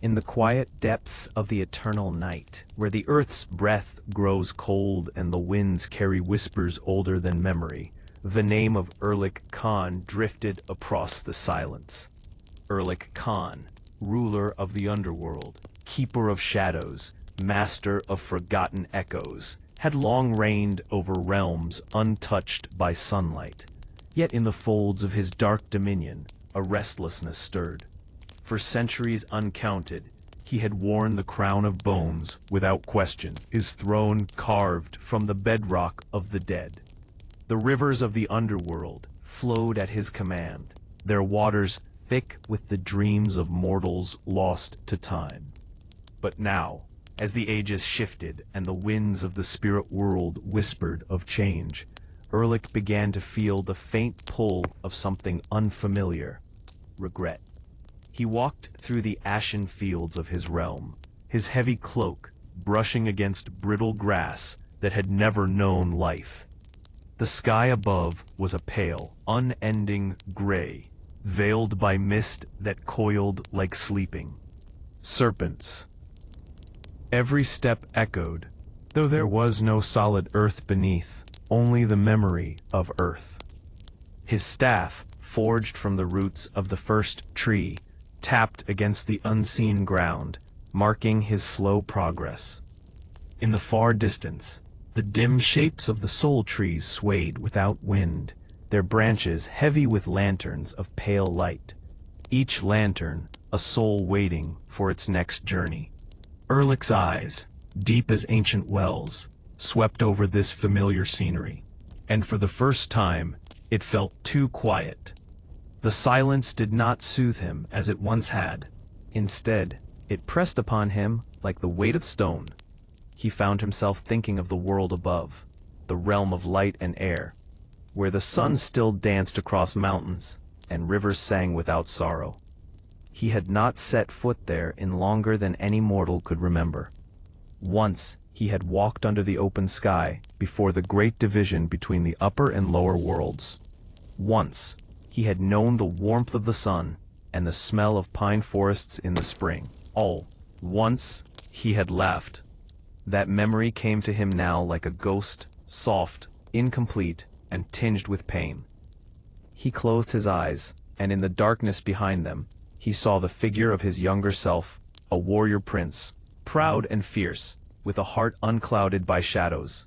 In the quiet depths of the eternal night, where the earth's breath grows cold and the winds carry whispers older than memory, the name of Erlik Khan drifted across the silence. Erlik Khan, ruler of the Underworld, keeper of shadows, master of forgotten echoes, had long reigned over realms untouched by sunlight. Yet in the folds of his dark dominion, a restlessness stirred. For centuries uncounted, he had worn the crown of bones without question, his throne carved from the bedrock of the dead. The rivers of the underworld flowed at his command, their waters thick with the dreams of mortals lost to time. But now, as the ages shifted and the winds of the spirit world whispered of change, Erlik began to feel the faint pull of something unfamiliar: regret. He walked through the ashen fields of his realm, his heavy cloak brushing against brittle grass that had never known life. The sky above was a pale, unending gray, veiled by mist that coiled like sleeping serpents. Every step echoed, though there was no solid earth beneath, only the memory of earth. His staff, forged from the roots of the first tree, tapped against the unseen ground, marking his slow progress. In the far distance, the dim shapes of the soul trees swayed without wind, their branches heavy with lanterns of pale light. Each lantern, a soul waiting for its next journey. Erlik's eyes, deep as ancient wells, swept over this familiar scenery, and for the first time, it felt too quiet. The silence did not soothe him as it once had. Instead, it pressed upon him like the weight of stone. He found himself thinking of the world above, the realm of light and air, where the sun still danced across mountains, and rivers sang without sorrow. He had not set foot there in longer than any mortal could remember. Once, he had walked under the open sky, before the great division between the upper and lower worlds. Once, he had known the warmth of the sun, and the smell of pine forests in the spring. All, once, he had left. That memory came to him now like a ghost, soft, incomplete, and tinged with pain. He closed his eyes, and in the darkness behind them, he saw the figure of his younger self, a warrior prince, proud and fierce, with a heart unclouded by shadows.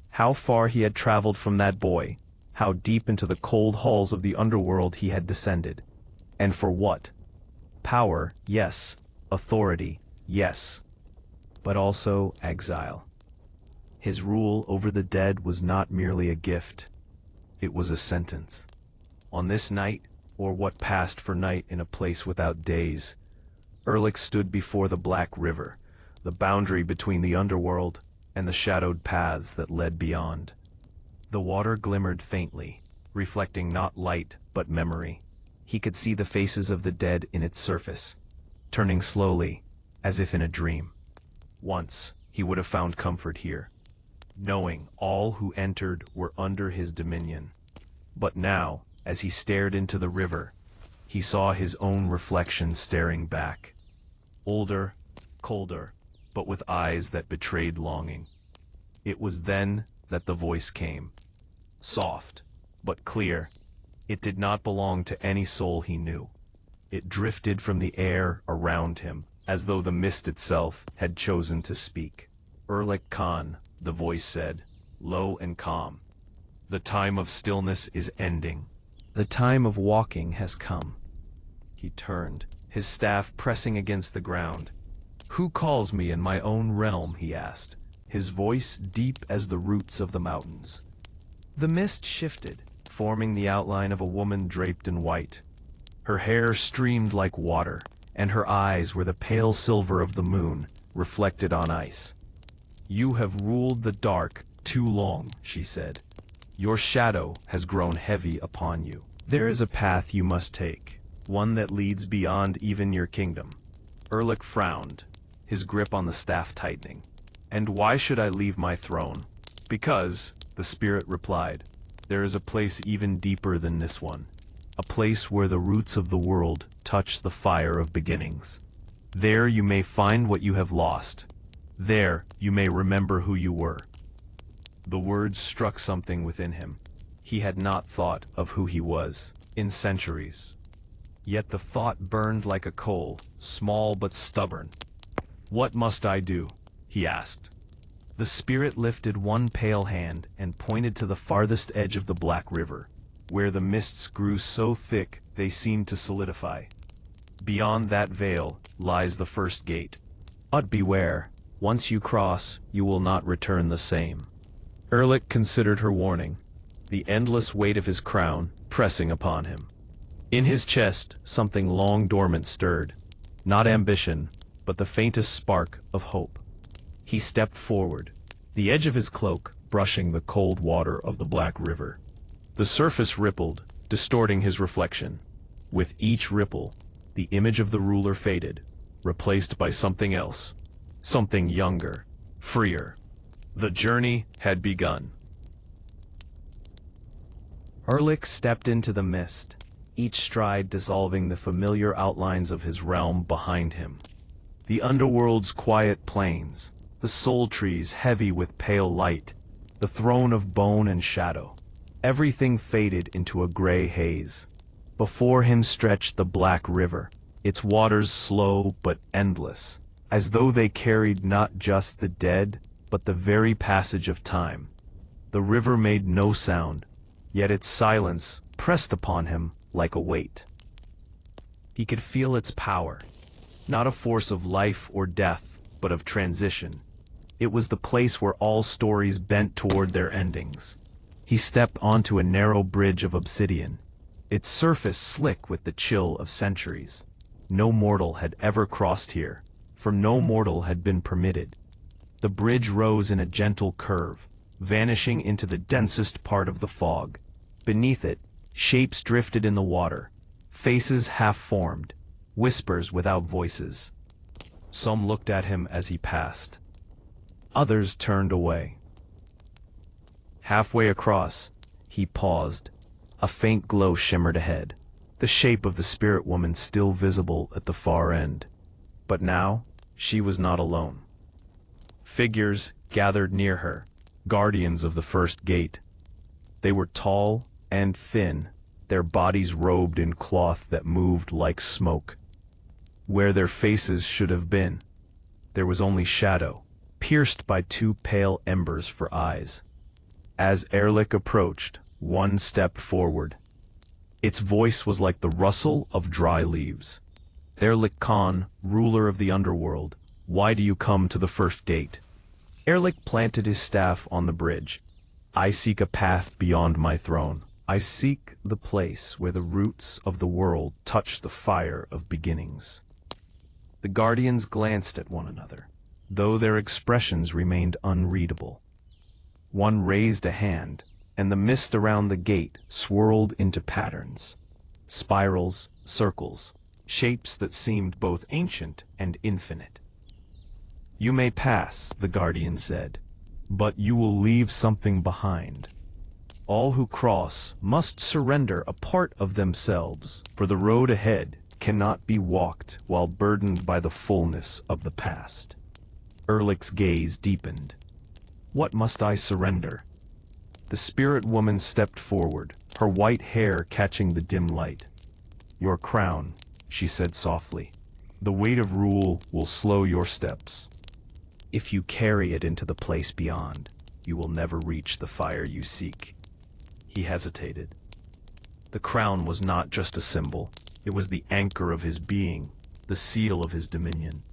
How far he had traveled from that boy, how deep into the cold halls of the underworld he had descended. And for what? Power, yes. Authority, yes. But also exile. His rule over the dead was not merely a gift. It was a sentence. On this night, or what passed for night in a place without days, Erlik stood before the Black River, the boundary between the underworld and the shadowed paths that led beyond. The water glimmered faintly, reflecting not light but memory. He could see the faces of the dead in its surface, turning slowly, as if in a dream. Once, he would have found comfort here, knowing all who entered were under his dominion. But now, as he stared into the river, he saw his own reflection staring back. Older, colder, but with eyes that betrayed longing. It was then that the voice came. Soft, but clear. It did not belong to any soul he knew. It drifted from the air around him, as though the mist itself had chosen to speak. Erlik Khan, the voice said, low and calm. The time of stillness is ending. The time of walking has come. He turned, his staff pressing against the ground. Who calls me in my own realm? He asked, his voice deep as the roots of the mountains. The mist shifted, forming the outline of a woman draped in white. Her hair streamed like water, and her eyes were the pale silver of the moon, reflected on ice. You have ruled the dark too long, she said. Your shadow has grown heavy upon you. There is a path you must take, one that leads beyond even your kingdom. Erlik frowned, his grip on the staff tightening. And why should I leave my throne? Because, the spirit replied, there is a place even deeper than this one. A place where the roots of the world touch the fire of beginnings. There you may find what you have lost. There you may remember who you were. The words struck something within him. He had not thought of who he was in centuries. Yet the thought burned like a coal, small but stubborn. "What must I do?" he asked. The spirit lifted one pale hand and pointed to the farthest edge of the Black River, where the mists grew so thick they seemed to solidify. "Beyond that veil lies the first gate. But beware, once you cross, you will not return the same." Erlik considered her warning, the endless weight of his crown pressing upon him. In his chest, something long dormant stirred, not ambition, but the faintest spark of hope. He stepped forward, the edge of his cloak brushing the cold water of the Black River. The surface rippled, distorting his reflection. With each ripple, the image of the ruler faded, replaced by something else, something younger, freer. The journey had begun. Erlik stepped into the mist, each stride dissolving the familiar outlines of his realm behind him. The underworld's quiet plains, the soul trees heavy with pale light, the throne of bone and shadow. Everything faded into a gray haze. Before him stretched the Black River, its waters slow but endless, as though they carried not just the dead, but the very passage of time. The river made no sound, yet its silence pressed upon him like a weight. He could feel its power, not a force of life or death, but of transition. It was the place where all stories bent toward their endings. He stepped onto a narrow bridge of obsidian, its surface slick with the chill of centuries. No mortal had ever crossed here, for no mortal had been permitted. The bridge rose in a gentle curve, vanishing into the densest part of the fog. Beneath it, shapes drifted in the water, faces half-formed, whispers without voices. Some looked at him as he passed. Others turned away. Halfway across, he paused. A faint glow shimmered ahead, the shape of the spirit woman still visible at the far end. But now, she was not alone. Figures gathered near her, guardians of the first gate. They were tall and thin, their bodies robed in cloth that moved like smoke. Where their faces should have been, there was only shadow, pierced by two pale embers for eyes. As Erlik approached, one stepped forward. Its voice was like the rustle of dry leaves. "Erlik Khan, ruler of the underworld, why do you come to the first gate?" Erlik planted his staff on the bridge. "I seek a path beyond my throne. I seek the place where the roots of the world touch the fire of beginnings." The guardians glanced at one another, though their expressions remained unreadable. One raised a hand, and the mist around the gate swirled into patterns. Spirals, circles, shapes that seemed both ancient and infinite. "You may pass," the guardian said, "but you will leave something behind. All who cross must surrender a part of themselves, for the road ahead cannot be walked while burdened by the fullness of the past." Erlik's gaze deepened. "What must I surrender?" The spirit woman stepped forward, her white hair catching the dim light. "Your crown," she said softly. "The weight of rule will slow your steps. If you carry it into the place beyond, you will never reach the fire you seek." He hesitated. The crown was not just a symbol, it was the anchor of his being, the seal of his dominion.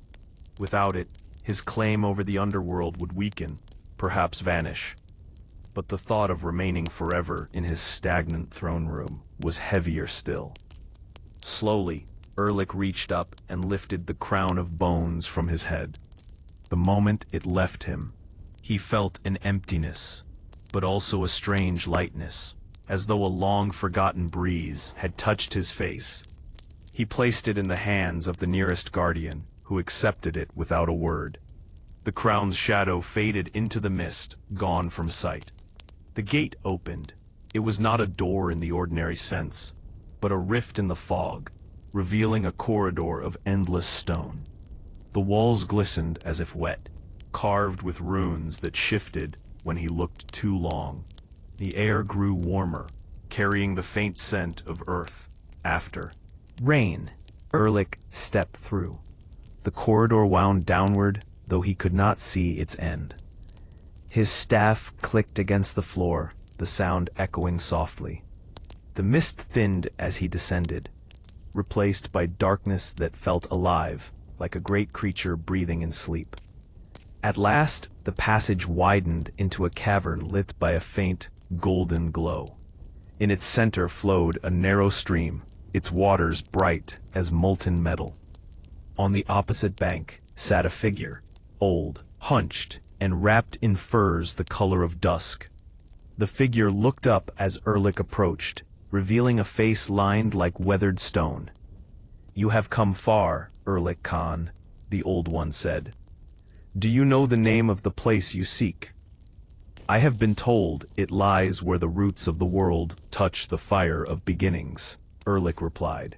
Without it, his claim over the underworld would weaken, perhaps vanish. But the thought of remaining forever in his stagnant throne room was heavier still. Slowly, Erlik reached up and lifted the crown of bones from his head. The moment it left him, he felt an emptiness, but also a strange lightness, as though a long-forgotten breeze had touched his face. He placed it in the hands of the nearest guardian, who accepted it without a word. The crown's shadow faded into the mist, gone from sight. The gate opened. It was not a door in the ordinary sense, but a rift in the fog, revealing a corridor of endless stone. The walls glistened as if wet, carved with runes that shifted when he looked too long. The air grew warmer, carrying the faint scent of earth. After rain, Erlik stepped through. The corridor wound downward, though he could not see its end. His staff clicked against the floor, the sound echoing softly. The mist thinned as he descended, replaced by darkness that felt alive, like a great creature breathing in sleep. At last, the passage widened into a cavern lit by a faint, golden glow. In its center flowed a narrow stream, its waters bright as molten metal. On the opposite bank sat a figure, old, hunched, and wrapped in furs the color of dusk. The figure looked up as Erlik approached, revealing a face lined like weathered stone. "You have come far, Erlik Khan," the old one said. "Do you know the name of the place you seek?" "I have been told it lies where the roots of the world touch the fire of beginnings," Erlik replied.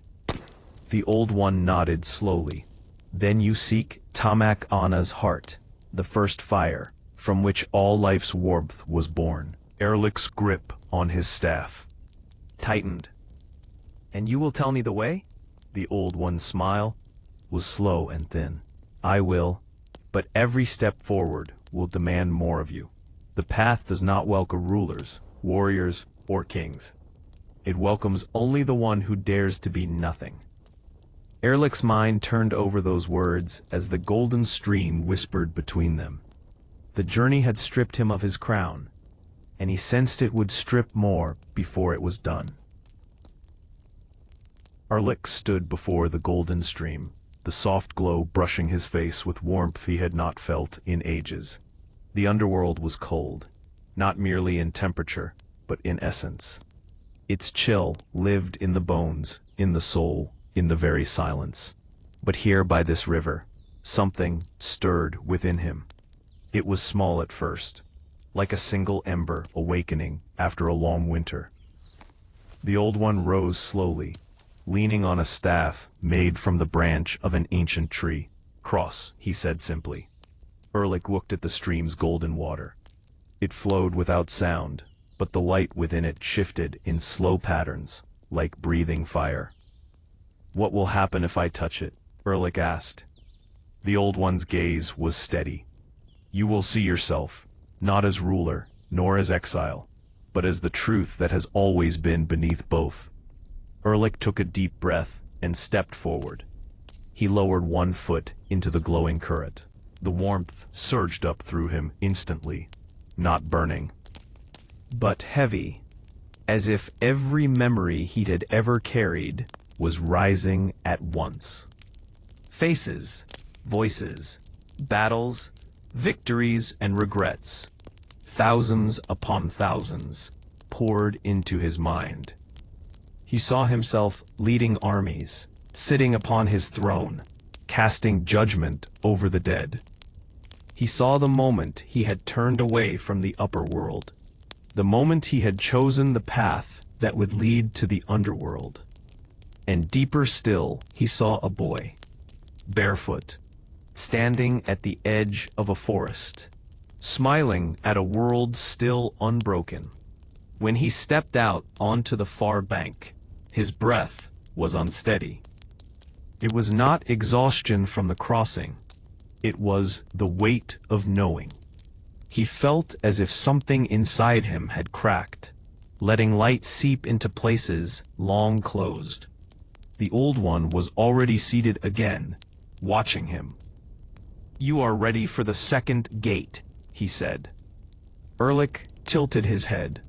The old one nodded slowly. "Then you seek Tamak Ana's heart, the first fire, from which all life's warmth was born." Erlik's grip on his staff tightened. "And you will tell me the way?" The old one's smile was slow and thin. "I will, but every step forward will demand more of you. The path does not welcome rulers, warriors, or kings. It welcomes only the one who dares to be nothing." Erlik's mind turned over those words as the golden stream whispered between them. The journey had stripped him of his crown, and he sensed it would strip more before it was done. Erlik stood before the golden stream, the soft glow brushing his face with warmth he had not felt in ages. The underworld was cold, not merely in temperature, but in essence. Its chill lived in the bones, in the soul, in the very silence. But here by this river, something stirred within him. It was small at first, like a single ember awakening after a long winter. The old one rose slowly, leaning on a staff made from the branch of an ancient tree. "Cross," he said simply. Erlik looked at the stream's golden water. It flowed without sound, but the light within it shifted in slow patterns, like breathing fire. "What will happen if I touch it?" Erlik asked. The old one's gaze was steady. "You will see yourself, not as ruler, nor as exile, but as the truth that has always been beneath both." Erlik took a deep breath and stepped forward. He lowered one foot into the glowing current. The warmth surged up through him instantly, not burning, but heavy, as if every memory he had ever carried was rising at once. Faces, voices, battles, victories and regrets, thousands upon thousands, poured into his mind. He saw himself leading armies, sitting upon his throne, casting judgment over the dead. He saw the moment he had turned away from the upper world, the moment he had chosen the path that would lead to the underworld. And deeper still, he saw a boy, barefoot, standing at the edge of a forest, smiling at a world still unbroken. When he stepped out onto the far bank, his breath was unsteady. It was not exhaustion from the crossing. It was the weight of knowing. He felt as if something inside him had cracked, letting light seep into places long closed. The old one was already seated again, watching him. "You are ready for the second gate," he said. Erlik tilted his head.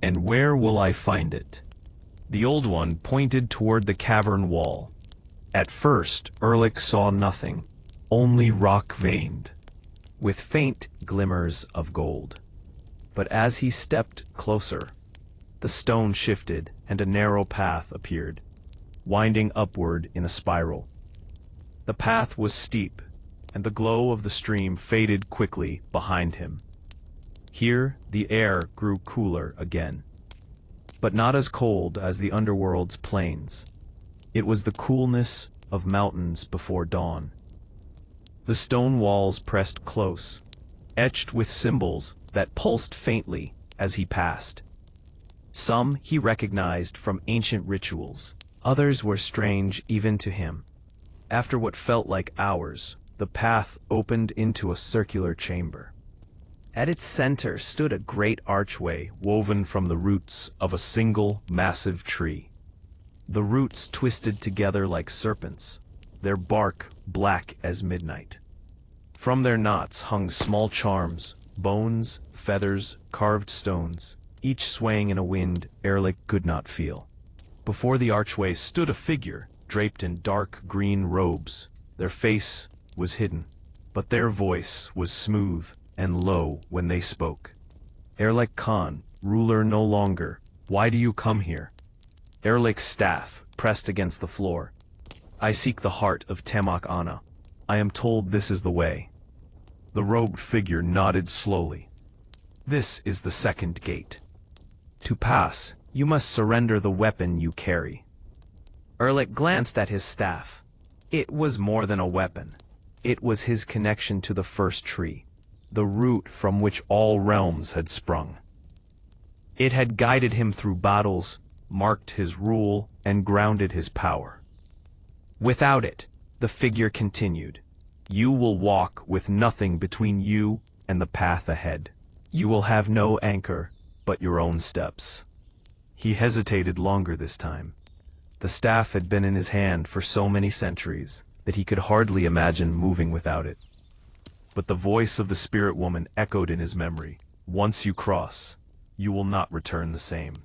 "And where will I find it?" The old one pointed toward the cavern wall. At first, Erlik saw nothing, only rock veined, with faint glimmers of gold. But as he stepped closer, the stone shifted and a narrow path appeared, winding upward in a spiral. The path was steep, and the glow of the stream faded quickly behind him. Here, the air grew cooler again, but not as cold as the underworld's plains. It was the coolness of mountains before dawn. The stone walls pressed close, etched with symbols that pulsed faintly as he passed. Some he recognized from ancient rituals, others were strange even to him. After what felt like hours, the path opened into a circular chamber. At its center stood a great archway woven from the roots of a single massive tree. The roots twisted together like serpents, their bark black as midnight. From their knots hung small charms, bones, feathers, carved stones, each swaying in a wind Erlik could not feel. Before the archway stood a figure, draped in dark green robes. Their face was hidden, but their voice was smooth and low when they spoke. Erlik Khan, ruler no longer, why do you come here? Erlik's staff pressed against the floor. I seek the heart of Tamak Ana. I am told this is the way. The robed figure nodded slowly. This is the second gate. To pass, you must surrender the weapon you carry. Erlik glanced at his staff. It was more than a weapon. It was his connection to the first tree, the root from which all realms had sprung. It had guided him through battles, marked his rule, and grounded his power. Without it, the figure continued, you will walk with nothing between you and the path ahead. You will have no anchor but your own steps. He hesitated longer this time. The staff had been in his hand for so many centuries that he could hardly imagine moving without it. But the voice of the spirit woman echoed in his memory. Once you cross, you will not return the same.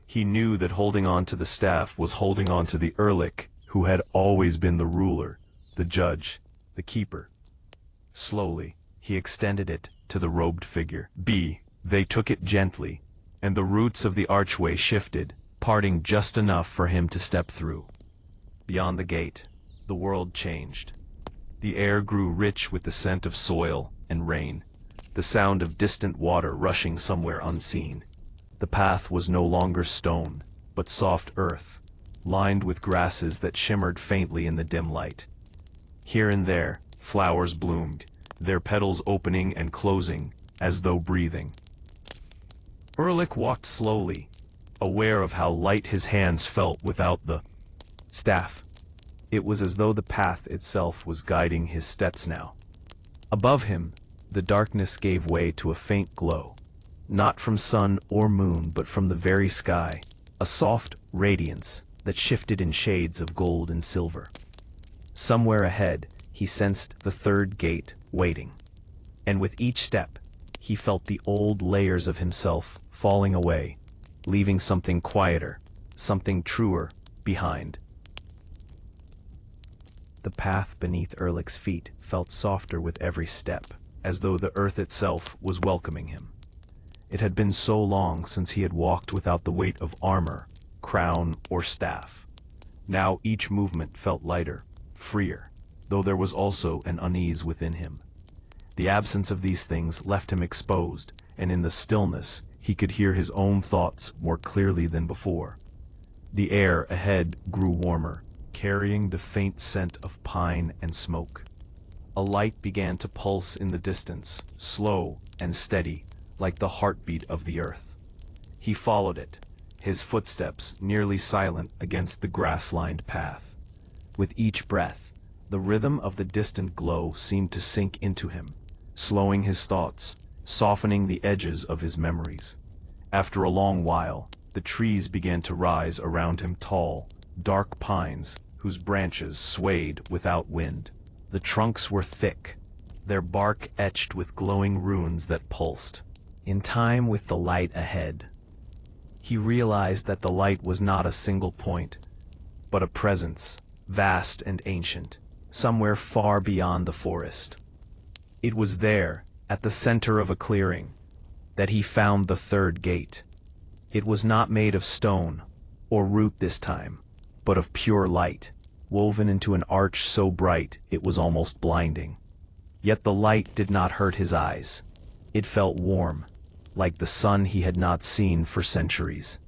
He knew that holding on to the staff was holding on to the Erlik who had always been the ruler, the judge, the keeper. Slowly, he extended it to the robed figure. They took it gently, and the roots of the archway shifted, parting just enough for him to step through. Beyond the gate, the world changed. The air grew rich with the scent of soil and rain, the sound of distant water rushing somewhere unseen. The path was no longer stone, but soft earth, lined with grasses that shimmered faintly in the dim light. Here and there, flowers bloomed, their petals opening and closing, as though breathing. Erlik walked slowly, aware of how light his hands felt without the staff. It was as though the path itself was guiding his steps now. Above him, the darkness gave way to a faint glow, not from sun or moon but from the very sky, a soft radiance that shifted in shades of gold and silver. Somewhere ahead, he sensed the third gate waiting, and with each step, he felt the old layers of himself falling away, leaving something quieter, something truer, behind. The path beneath Erlik's feet felt softer with every step, as though the earth itself was welcoming him. It had been so long since he had walked without the weight of armor, crown, or staff. Now each movement felt lighter, freer, though there was also an unease within him. The absence of these things left him exposed, and in the stillness, he could hear his own thoughts more clearly than before. The air ahead grew warmer, carrying the faint scent of pine and smoke. A light began to pulse in the distance, slow and steady, like the heartbeat of the earth. He followed it, his footsteps nearly silent against the grass-lined path. With each breath, the rhythm of the distant glow seemed to sink into him, slowing his thoughts, softening the edges of his memories. After a long while, the trees began to rise around him, tall, dark pines whose branches swayed without wind. The trunks were thick, their bark etched with glowing runes that pulsed, in time with the light ahead. He realized that the light was not a single point, but a presence, vast and ancient, somewhere far beyond the forest. It was there, at the center of a clearing, that he found the third gate. It was not made of stone, or root this time, but of pure light, woven into an arch so bright it was almost blinding. Yet the light did not hurt his eyes. It felt warm, like the sun he had not seen for centuries.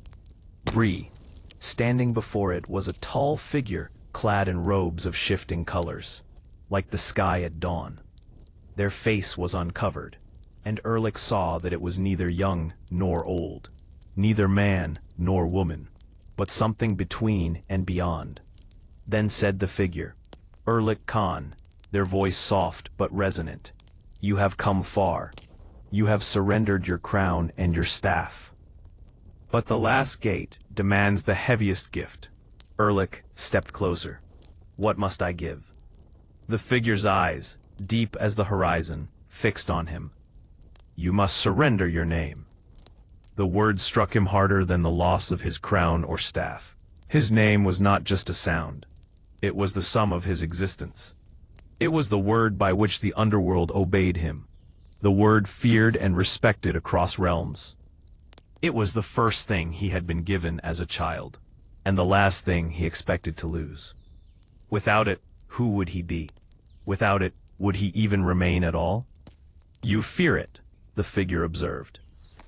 Standing before it was a tall figure clad in robes of shifting colors. like the sky at dawn. Their face was uncovered, and Erlik saw that it was neither young nor old, neither man nor woman, but something between and beyond. Then said the figure, "Erlik Khan," their voice soft but resonant, "you have come far. You have surrendered your crown and your staff. But the last gate demands the heaviest gift." Erlik stepped closer. "What must I give?" The figure's eyes, deep as the horizon, fixed on him. "You must surrender your name." The word struck him harder than the loss of his crown or staff. His name was not just a sound. It was the sum of his existence. It was the word by which the Underworld obeyed him. The word feared and respected across realms. It was the first thing he had been given as a child, and the last thing he expected to lose. Without it, who would he be? Without it, would he even remain at all? "You fear it," the figure observed.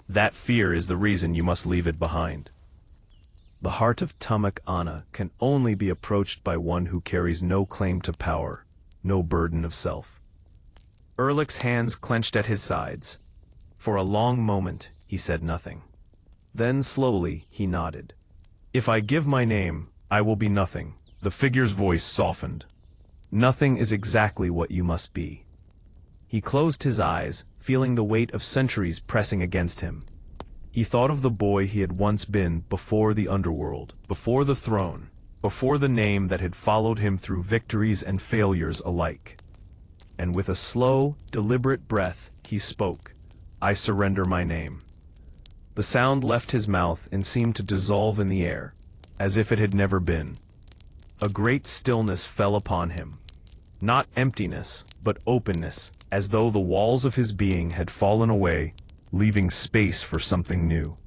"That fear is the reason you must leave it behind." The heart of Tamak Ana can only be approached by one who carries no claim to power, no burden of self. Erlik's hands clenched at his sides. For a long moment, he said nothing. Then slowly, he nodded. "If I give my name, I will be nothing." The figure's voice softened. "Nothing is exactly what you must be." He closed his eyes, feeling the weight of centuries pressing against him. He thought of the boy he had once been before the Underworld, before the throne, before the name that had followed him through victories and failures alike. And with a slow, deliberate breath, he spoke, "I surrender my name." The sound left his mouth and seemed to dissolve in the air, as if it had never been. A great stillness fell upon him. Not emptiness, but openness, as though the walls of his being had fallen away, leaving space for something new.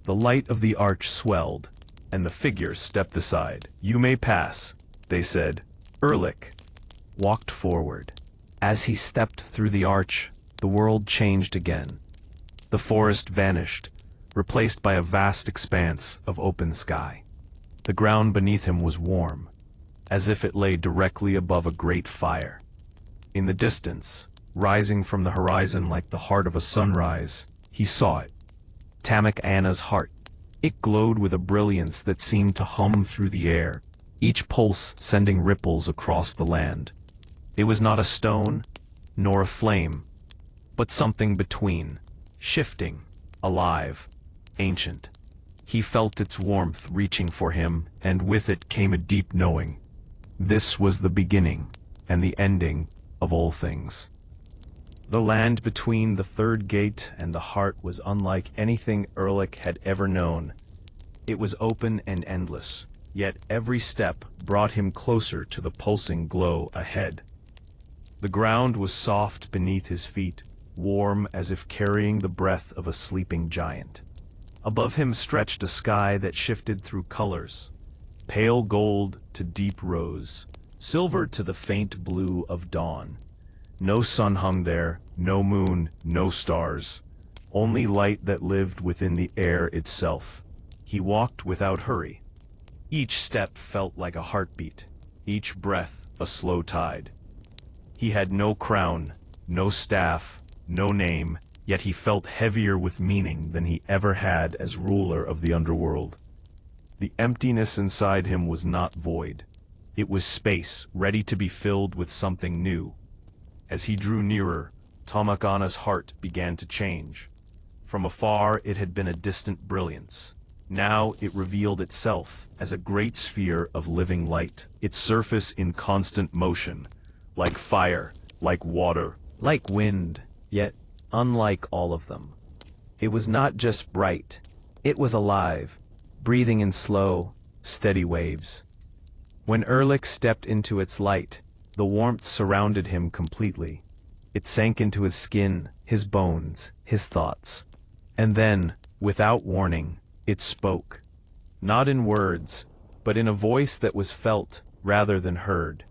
The light of the arch swelled, and the figure stepped aside. "You may pass," they said. Erlik walked forward. As he stepped through the arch, the world changed again. The forest vanished, replaced by a vast expanse of open sky. The ground beneath him was warm, as if it lay directly above a great fire. In the distance, rising from the horizon like the heart of a sunrise, he saw it. Tamak Ana's heart. It glowed with a brilliance that seemed to hum through the air, each pulse sending ripples across the land. It was not a stone, nor a flame, but something between, shifting, alive, ancient. He felt its warmth reaching for him, and with it came a deep knowing. This was the beginning, and the ending, of all things. The land between the third gate and the heart was unlike anything Erlik had ever known. It was open and endless, yet every step brought him closer to the pulsing glow ahead. The ground was soft beneath his feet, warm as if carrying the breath of a sleeping giant. Above him stretched a sky that shifted through colors, pale gold to deep rose, silver to the faint blue of dawn. No sun hung there, no moon, no stars, only light that lived within the air itself. He walked without hurry. Each step felt like a heartbeat, each breath a slow tide. He had no crown, no staff, no name, yet he felt heavier with meaning than he ever had as ruler of the Underworld. The emptiness inside him was not void. It was space ready to be filled with something new. As he drew nearer, Tamak Ana's heart began to change. From afar it had been a distant brilliance. Now it revealed itself as a great sphere of living light, its surface in constant motion, like fire, like water, like wind, yet unlike all of them. It was not just bright, it was alive, breathing in slow, steady waves. When Erlik stepped into its light, the warmth surrounded him completely. It sank into his skin, his bones, his thoughts. And then, without warning, it spoke. Not in words, but in a voice that was felt rather than heard.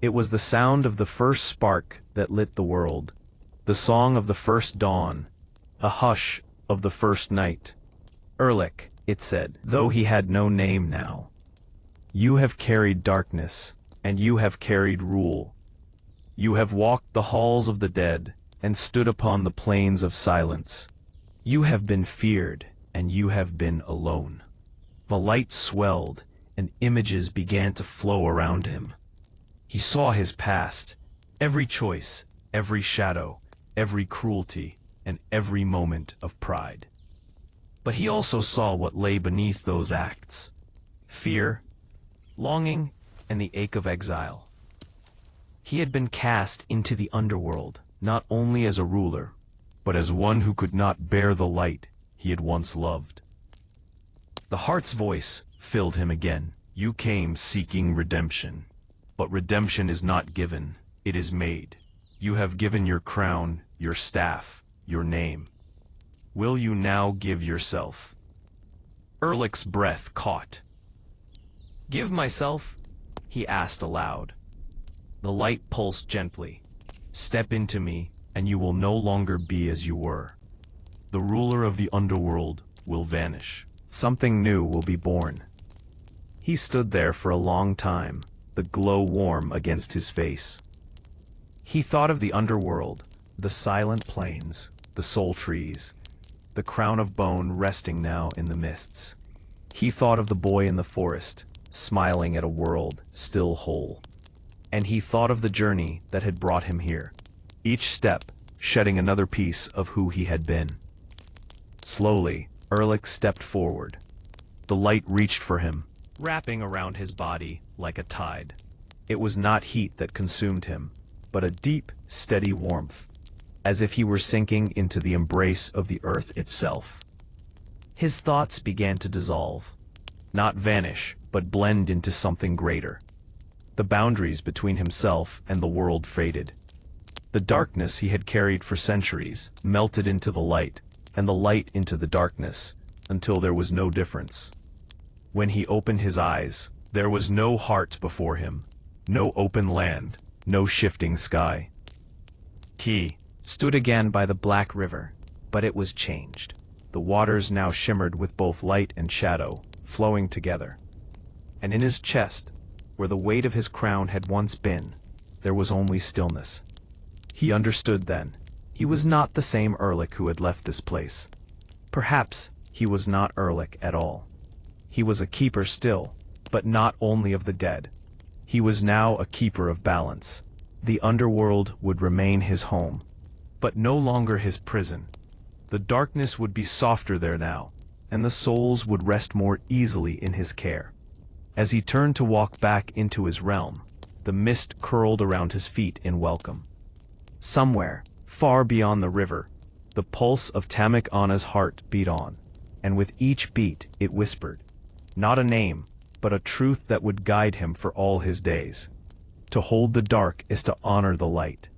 It was the sound of the first spark that lit the world, the song of the first dawn, a hush of the first night. "Erlik," it said, though he had no name now, "you have carried darkness, and you have carried rule. You have walked the halls of the dead, and stood upon the plains of silence. You have been feared, and you have been alone. The light swelled, and images began to flow around him. He saw his past, every choice, every shadow, every cruelty, and every moment of pride. But he also saw what lay beneath those acts: fear, longing, and the ache of exile. He had been cast into the underworld, not only as a ruler, but as one who could not bear the light he had once loved. The heart's voice filled him again. You came seeking redemption, but redemption is not given, it is made. You have given your crown, your staff, your name. Will you now give yourself? Erlik's breath caught. Give myself? He asked aloud. The light pulsed gently. Step into me, and you will no longer be as you were. The ruler of the underworld will vanish. Something new will be born. He stood there for a long time, the glow warm against his face. He thought of the underworld, the silent plains, the soul trees, the crown of bone resting now in the mists. He thought of the boy in the forest, smiling at a world still whole. And he thought of the journey that had brought him here, each step shedding another piece of who he had been. Slowly, Erlik stepped forward. The light reached for him, wrapping around his body like a tide. It was not heat that consumed him, but a deep, steady warmth, as if he were sinking into the embrace of the earth itself. His thoughts began to dissolve, not vanish, but blend into something greater. The boundaries between himself and the world faded. The darkness he had carried for centuries melted into the light, and the light into the darkness, until there was no difference. When he opened his eyes, there was no heart before him, no open land, no shifting sky. He stood again by the black river, but it was changed. The waters now shimmered with both light and shadow, flowing together. And in his chest, where the weight of his crown had once been, there was only stillness. He understood then. He was not the same Erlik who had left this place. Perhaps he was not Erlik at all. He was a keeper still, but not only of the dead. He was now a keeper of balance. The underworld would remain his home, but no longer his prison. The darkness would be softer there now, and the souls would rest more easily in his care. As he turned to walk back into his realm, the mist curled around his feet in welcome. Somewhere, far beyond the river, the pulse of Tamak Ana's heart beat on, and with each beat it whispered, not a name, but a truth that would guide him for all his days. To hold the dark is to honor the light.